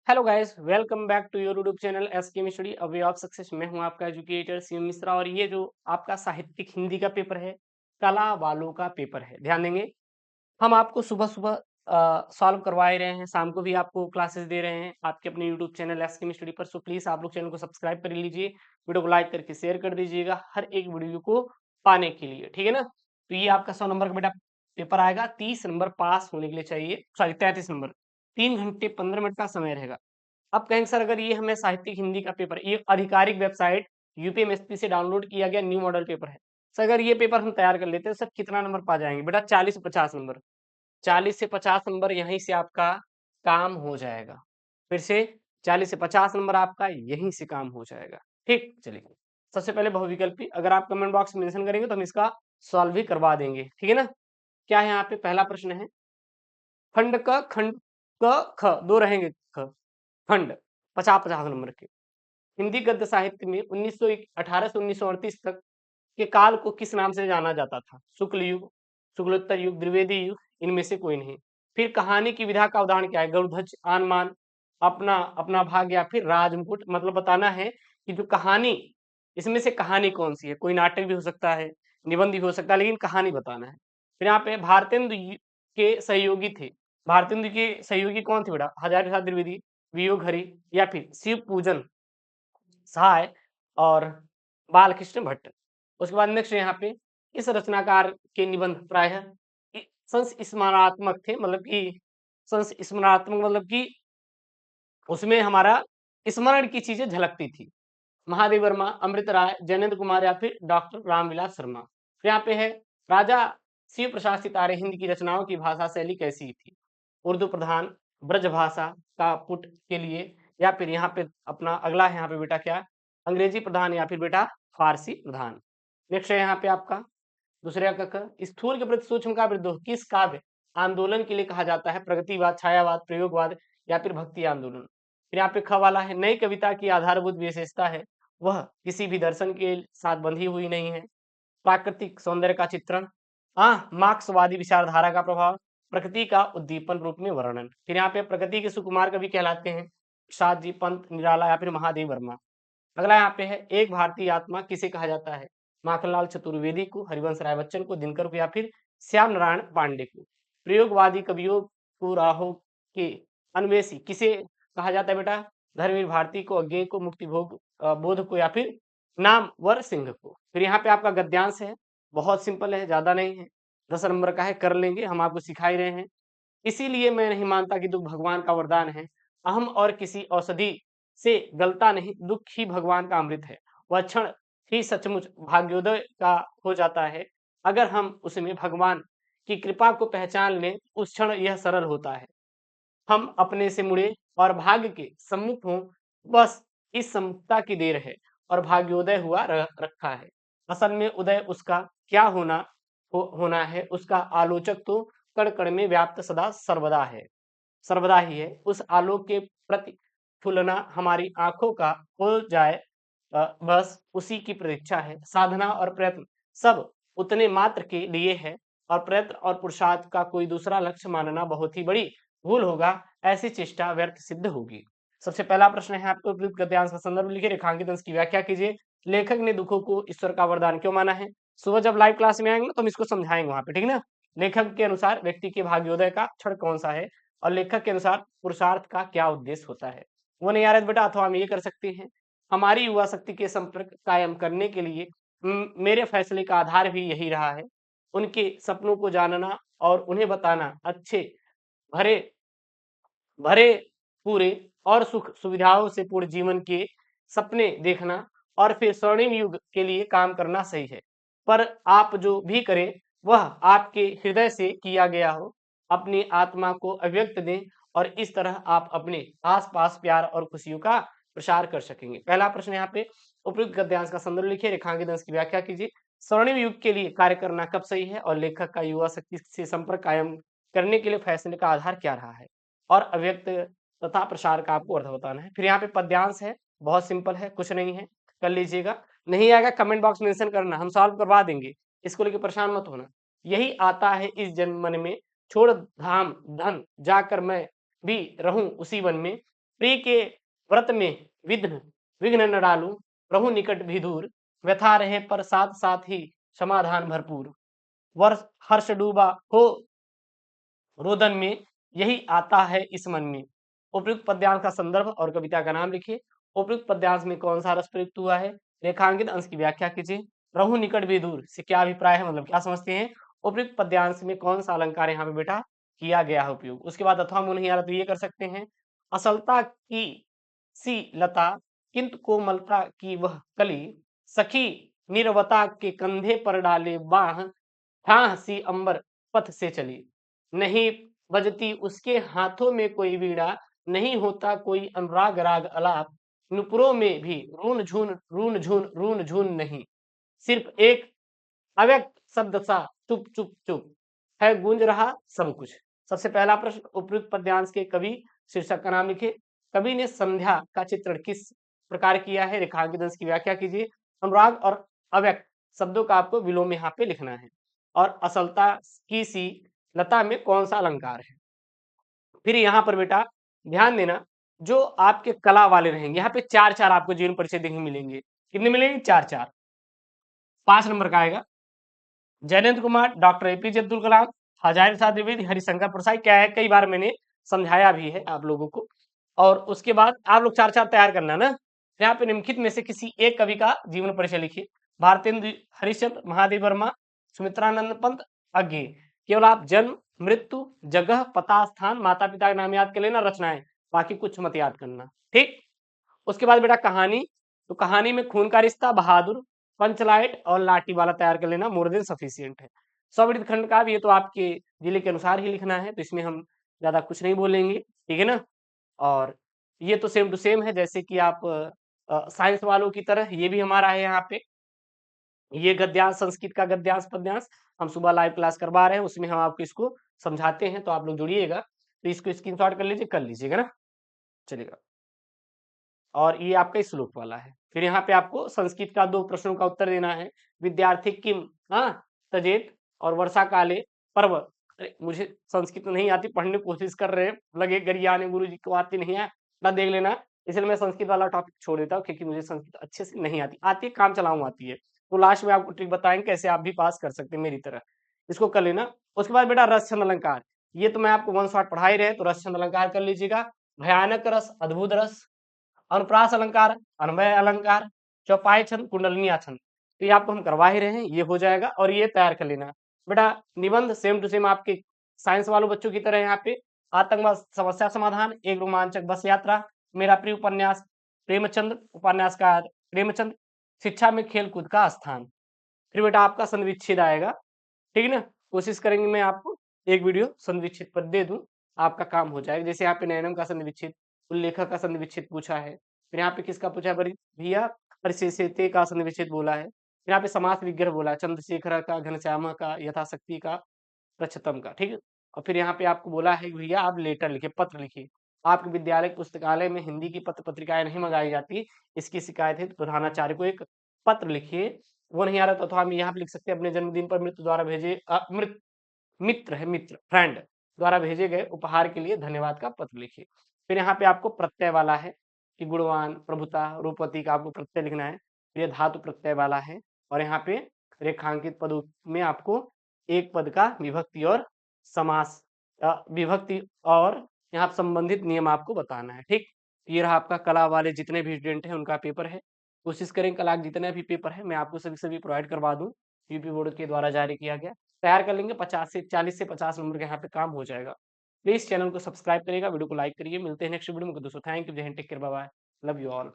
Hello guys, welcome back to your YouTube channel S K study a way of success. मैं हूं आपका educator CM Mishra और ये जो आपका साहित्यिक हिंदी का पेपर है, कला वालों का पेपर है। ध्यान देंगे, हम आपको सुबह-सुबह सॉल्व करवा ही रहे हैं, शाम को भी आपको क्लासेस दे रहे हैं आपके अपने YouTube channel S K study पर। सो प्लीज़ आप लोग चैनल को सब्सक्राइब कर लीजिए, वीडियो को लाइक करके शेयर कर दीजिएगा हर एक वीडियो को पाने के लिए, ठीक है ना? तो ये आपका 100 नंबर का बेटा पेपर आएगा, 30 नंबर पास होने के लिए चाहिए, सॉरी 33 नंबर, 3 घंटे 15 मिनट का समय रहेगा। अब कहेंगे सर अगर ये हमें साहित्यिक हिंदी का पेपर ये आधिकारिक वेबसाइट यूपीएमएसपी से डाउनलोड किया गया न्यू मॉडल पेपर है। सर अगर ये पेपर हम तैयार कर लेते हैं सर कितना नंबर पा जाएंगे बेटा? 40 से 50 नंबर। 40 से 50 नंबर यहीं से आपका काम हो जाएगा। फिर से 40 से 50 नंबर आपका यहीं से काम हो जाएगा। ठीक, चलिए सबसे पहले बहुविकल्पी अगर आप कमेंट बॉक्स में मेंशन करेंगे तो हम इसका सॉल्व भी करवा देंगे, ठीक है ना? क्या है यहाँ पे? पहला प्रश्न है खंड क खंड क ख दो रहेंगे ख खंड 50-50 नंबर के। हिंदी गद्य साहित्य में 1800 से 1938 तक के काल को किस नाम से जाना जाता था? शुक्ल युग, शुक्लोत्तर युग, द्विवेदी युग, इनमें से कोई नहीं। फिर कहानी की विधा का उदाहरण क्या है? गरुध्वज, आन-मान, अपना अपना भाग या फिर राजमुकुट। मतलब बताना है कि जो कहानी इसमें से कहानी कौन सी है? कोई नाटक भी हो सकता है, निबंध भी हो सकता है, लेकिन कहानी बताना है। फिर यहाँ पे के सहयोगी थे। भारतेंदु के सहयोगी कौन थे बेटा? हजारी प्रसाद द्विवेदी, वियोग हरि या फिर शिव पूजन सहाय और बालकृष्ण भट्ट। उसके बाद नेक्स्ट यहाँ पे इस रचनाकार के निबंध प्रायः संस्मरणात्मक थे, मतलब कि संस्मरणात्मक मतलब कि उसमें हमारा स्मरण की चीजें झलकती थी। महादेव वर्मा, अमृत राय, जैनेन्द्र कुमार या फिर डॉक्टर रामविलास शर्मा। फिर यहाँ पे है राजा शिव प्रसाद सितारे हिंद की रचनाओं की भाषा शैली कैसी थी? उर्दू प्रधान, ब्रज भाषा का पुट के लिए या फिर यहाँ पे अपना अगला है यहाँ पे बेटा क्या? अंग्रेजी प्रधान या फिर बेटा फारसी प्रधान। नेक्स्ट है यहाँ पे आपका दूसरे का क स्थूल के प्रति सूक्ष्म का विद्रोह किस काव्य आंदोलन के लिए कहा जाता है? प्रगतिवाद, छायावाद, प्रयोगवाद या फिर भक्ति आंदोलन। फिर यहाँ पे ख वाला है नई कविता की आधारभूत विशेषता है वह किसी भी दर्शन के साथ बंधी हुई नहीं है। प्राकृतिक सौंदर्य का चित्रण, मार्क्सवादी विचारधारा का प्रभाव, प्रकृति का उद्दीपन रूप में वर्णन। फिर यहाँ पे प्रकृति के सुकुमार कवि कहलाते हैं प्रसाद जी, पंत, निराला या फिर महादेव वर्मा। अगला यहाँ पे है एक भारतीय आत्मा किसे कहा जाता है? माखनलाल चतुर्वेदी को, हरिवंश राय बच्चन को, दिनकर को या फिर श्याम नारायण पांडे को। प्रयोगवादी कवियों को राहों के अन्वेषी किसे कहा जाता है बेटा? धर्मवीर भारती को, अज्ञेय को, मुक्ति भोग बोध को या फिर नामवर सिंह को। फिर यहाँ पे आपका गद्यांश है, बहुत सिंपल है, ज्यादा नहीं है, 10 नंबर का है, कर लेंगे, हम आपको सिखा ही रहे हैं। इसीलिए मैं नहीं मानता कि दुख भगवान का वरदान है। अहम और किसी औषधि से गलता नहीं, दुख ही भगवान का अमृत है। वह क्षण ही सचमुच भाग्योदय का हो जाता है। अगर हम उसमें भगवान की कृपा को पहचान लें, उस क्षण यह सरल होता है। हम अपने से मुड़े और भाग्य के सम्मुख हों, बस इस सम्मुखता की देर है और भाग्योदय हुआ रखा है। असल में उदय उसका क्या होना है, उसका आलोचक तो कण कण में व्याप्त सदा सर्वदा है, सर्वदा ही है। उस आलोक के प्रतिफुलना हमारी आंखों का हो जाए, बस उसी की प्रतीक्षा है। साधना और प्रयत्न सब उतने मात्र के लिए है और प्रयत्न और पुरुषार्थ का कोई दूसरा लक्ष्य मानना बहुत ही बड़ी भूल होगा। ऐसी चेष्टा व्यर्थ सिद्ध होगी। सबसे पहला प्रश्न है आपको उपयुक्त गद्यांश का संदर्भ लिखिए, रेखांकित अंश की व्याख्या कीजिए। लेखक ने दुखों को ईश्वर का वरदान क्यों माना है? सुबह जब लाइव क्लास में आएंगे ना तो हम इसको समझाएंगे वहां पे, ठीक है ना? लेखक के अनुसार व्यक्ति के भाग्योदय का क्षण कौन सा है और लेखक के अनुसार पुरुषार्थ का क्या उद्देश्य होता है? वो नहीं आ रहा है बेटा, अथवा हम ये कर सकते हैं, हमारी युवा शक्ति के संपर्क कायम करने के लिए मेरे फैसले का आधार भी यही रहा है। उनके सपनों को जानना और उन्हें बताना, अच्छे भरे भरे पूरे और सुख सुविधाओं से पूर्ण जीवन के सपने देखना और फिर स्वर्णिम युग के लिए काम करना सही है। पर आप जो भी करें वह आपके हृदय से किया गया हो। अपनी आत्मा को अभिव्यक्त दें और इस तरह आप अपने आस-पास प्यार और खुशियों का प्रसार कर सकेंगे। पहला प्रश्न यहाँ पे उपयुक्त गद्यांश का संदर्भ लिखिए, रेखांकित अंश की व्याख्या कीजिए। स्वर्णिम युग के लिए कार्य करना कब सही है और लेखक का युवा शक्ति से संपर्क कायम करने के लिए फैसले का आधार क्या रहा है? और अव्यक्त तथा प्रसार का आपको अर्थ बताना है। फिर यहाँ पे पद्यांश है, बहुत सिंपल है, कुछ नहीं है, कर लीजिएगा। नहीं आएगा कमेंट बॉक्स में मेंशन करना, हम सॉल्व करवा देंगे, इसको लेके परेशान मत होना। यही आता है इस जन्म मन में, छोड़ धाम धन जाकर मैं भी रहूं उसी वन में। प्रिय के व्रत में विघ्न विघ्न न डालूं, प्रभु निकट भी दूर, व्यथा रहे पर साथ साथ ही समाधान भरपूर। वर्ष हर्ष डूबा हो रोदन में, यही आता है इस मन में। उपयुक्त पद्यांश का संदर्भ और कविता का नाम लिखिए। उपयुक्त पद्यांश में कौन सा रस प्रयुक्त हुआ है? रेखांकित अंश की व्याख्या कीजिए। प्रभु निकट भी दूर से क्या अभिप्राय है, मतलब क्या समझते हैं? उपयुक्त पद्यांश में कौन सा अलंकार यहाँ पे बेटा किया गया है उपयोग? उसके बाद अथवा मुँह नहीं आ रहा तो ये कर सकते हैं, असलता की सी लता, किंतु कोमलता की वह कली, सखी निरवता के कंधे पर डाले बाह, ठाह सी अंबर पथ से चली, नहीं बजती उसके हाथों में कोई वीणा, नहीं होता कोई अनुराग राग अलाप, नुपुरों में भी रून झून नहीं, सिर्फ एक अव्यक्त शब्द सा चुप चुप चुप है, गूंज रहा सब कुछ। सबसे पहला प्रश्न, उपयुक्त पद्यांश के कवि शीर्षक का नाम लिखिए। कवि ने संध्या का चित्रण किस प्रकार किया है? रेखांकित अंश की व्याख्या कीजिए। अनुराग और अव्यक्त शब्दों का आपको विलोम यहाँ पे लिखना है। और असलता की सी लता में कौन सा अलंकार है? फिर यहाँ पर बेटा ध्यान देना, जो आपके कला वाले रहेंगे यहाँ पे चार चार आपको जीवन परिचय देखने मिलेंगे। कितने मिलेंगे? चार चार। 5 नंबर का आएगा जयनेंद्र कुमार, डॉक्टर एपीजे अब्दुल कलाम, हजारी प्रसाद द्विवेदी, हरिशंकर प्रसाद। क्या है, कई बार मैंने समझाया भी है आप लोगों को। और उसके बाद आप लोग चार चार तैयार करना ना। यहाँ पे निम्नलिखित में से किसी एक कवि का जीवन परिचय लिखिए। भारतेंद्र हरिश्चंद्र, महादेव वर्मा, सुमित्रानंद पंत, अज्ञे। केवल आप जन्म, मृत्यु, जगह, पता, स्थान, माता पिता का नाम याद कर लेना, रचनाएं, बाकी कुछ मत याद करना, ठीक। उसके बाद बेटा कहानी, तो कहानी में खून का रिश्ता, बहादुर, पंचलाइट और लाठी वाला तैयार कर लेना, मोर देन सफिशियंट है। सौवृत्त खंड का भी ये तो आपके जिले के अनुसार ही लिखना है, तो इसमें हम ज्यादा कुछ नहीं बोलेंगे, ठीक है ना। और ये तो सेम टू सेम है, जैसे कि आप साइंस वालों की तरह ये भी हमारा है यहाँ पे। ये गद्यांश, संस्कृत का गद्यांश पद्यांश हम सुबह लाइव क्लास करवा रहे हैं, उसमें हम आपको इसको समझाते हैं, तो आप लोग जुड़िएगा। तो इसको स्क्रीनशॉट कर लीजिए, कर लीजिएगा ना, चलेगा। और ये आपका श्लोक वाला है। फिर यहाँ पे आपको संस्कृत का 2 प्रश्नों का उत्तर देना है। विद्यार्थी किम हाँ तजेत और वर्षा काले पर्व। अरे मुझे संस्कृत नहीं आती, पढ़ने की कोशिश कर रहे हैं, लगे गरियाने गुरु जी को आती नहीं है ना, देख लेना। इसलिए मैं संस्कृत वाला टॉपिक छोड़ देता हूँ, क्योंकि मुझे संस्कृत अच्छे से नहीं आती है, काम चलाऊं आती है। तो लास्ट में आपको ट्रिक बताएंगे कैसे आप भी पास कर सकते हैं मेरी तरह। इसको कर लेना। उसके बाद बेटा रस छंद अलंकार, ये तो मैं आपको वन शॉट पढ़ा ही रहे, तो रस छंद अलंकार कर लीजिएगा। भयानक रस, अद्भुत रस, अनुप्रास अलंकार, अन्वय अलंकार, चौपाई छंद, कुंडलिनी छंद। तो ये आपको हम करवा ही रहे हैं, ये हो जाएगा और ये तैयार कर लेना। बेटा निबंध सेम टू सेम आपके साइंस वालों बच्चों की तरह, यहाँ पे आतंकवाद समस्या समाधान, एक रोमांचक बस यात्रा, मेरा प्रिय उपन्यास प्रेमचंद्र, उपन्यासकार प्रेमचंद्र, शिक्षा में खेल कूद का स्थान। फिर बेटा आपका संविच्छेद आएगा, ठीक है ना। कोशिश करेंगे मैं आपको एक वीडियो संविच्छेद पर दे दूं, आपका काम हो जाएगा। जैसे यहाँ पे नैनम का संविच्छेद, उल्लेखक का संविच्छेद पूछा है। फिर यहाँ पे किसका पूछा है भैया, परिसेते का संविच्छेद बोला है। फिर यहाँ पे समास विग्रह बोला है, चंद्रशेखर का, घनश्यामा का, यथाशक्ति का, प्रच्छतम का, ठीक है। और फिर यहाँ पे आपको बोला है कि भैया आप लेटर लिखिए, पत्र लिखिए। आपके विद्यालय पुस्तकालय में हिंदी की पत्र पत्रिकाएं नहीं मंगाई जाती, इसकी शिकायत है, तो प्रधानाचार्य को एक पत्र लिखिए। वो नहीं आ रहा तो हम यहाँ पे लिख सकते हैं, अपने जन्मदिन पर मृत्यु द्वारा भेजे मित्र है, मित्र फ्रेंड द्वारा भेजे गए उपहार के लिए धन्यवाद का पत्र लिखिए। फिर यहाँ पे आपको प्रत्यय वाला है कि गुणवान, प्रभुता, रूपवती का आपको प्रत्यय लिखना है। ये धातु प्रत्यय वाला है। और यहाँ पे रेखांकित पदों में आपको एक पद का विभक्ति और समास, विभक्ति और यहाँ संबंधित नियम आपको बताना है, ठीक। ये रहा आपका कला वाले जितने भी स्टूडेंट हैं उनका पेपर है। कोशिश करें कला के जितने भी पेपर है मैं आपको सभी प्रोवाइड करवा दूं, यूपी बोर्ड के द्वारा जारी किया गया। तैयार कर लेंगे, 40 से 50 नंबर के यहाँ पे काम हो जाएगा। प्लीज चैनल को सब्सक्राइब करिएगा, वीडियो को लाइक करिए। मिलते हैं नेक्स्ट वीडियो में दोस्तों। थैंक यू, जय Hind, take care, bye bye, love you all.